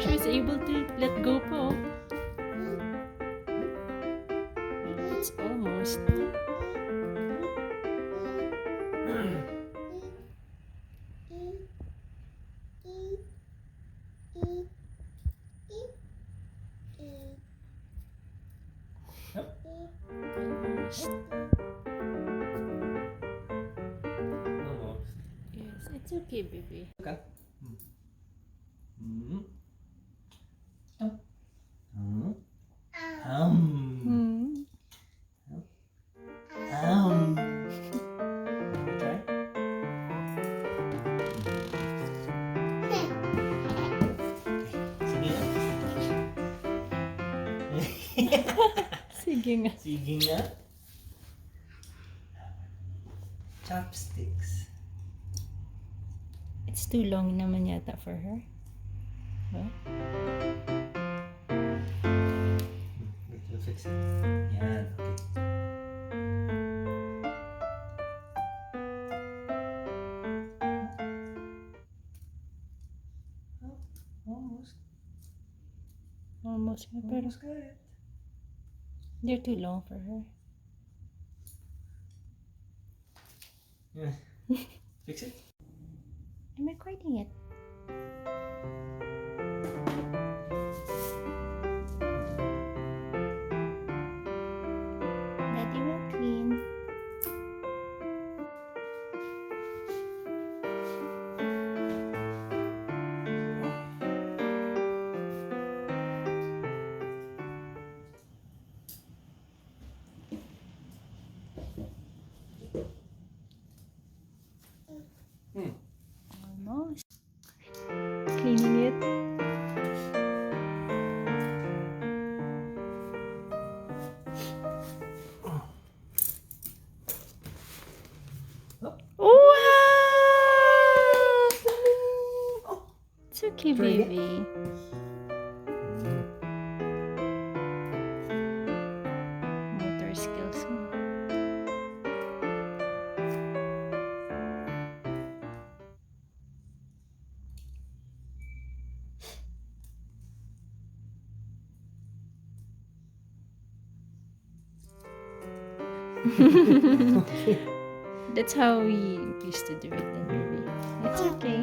She was able to let go po. It's almost. Almost. Almost. Yes, it's okay, baby. Okay. Mm. Oh. Mm. Hmm. Try. Sige nga. Sige nga. Sige nga. Chopsticks. It's too long naman yata for her. What? Wait, we'll fix it. Yan, okay. Oh, almost. Almost nga, pero Almost got it. they're too long for her. Yeah. Fix it. I'm recording it. Daddy will clean. Almost. Cleaning it. Wow! It's okay, Try again. baby. Motor skills mo. That's how we used to do it then, baby. It's okay.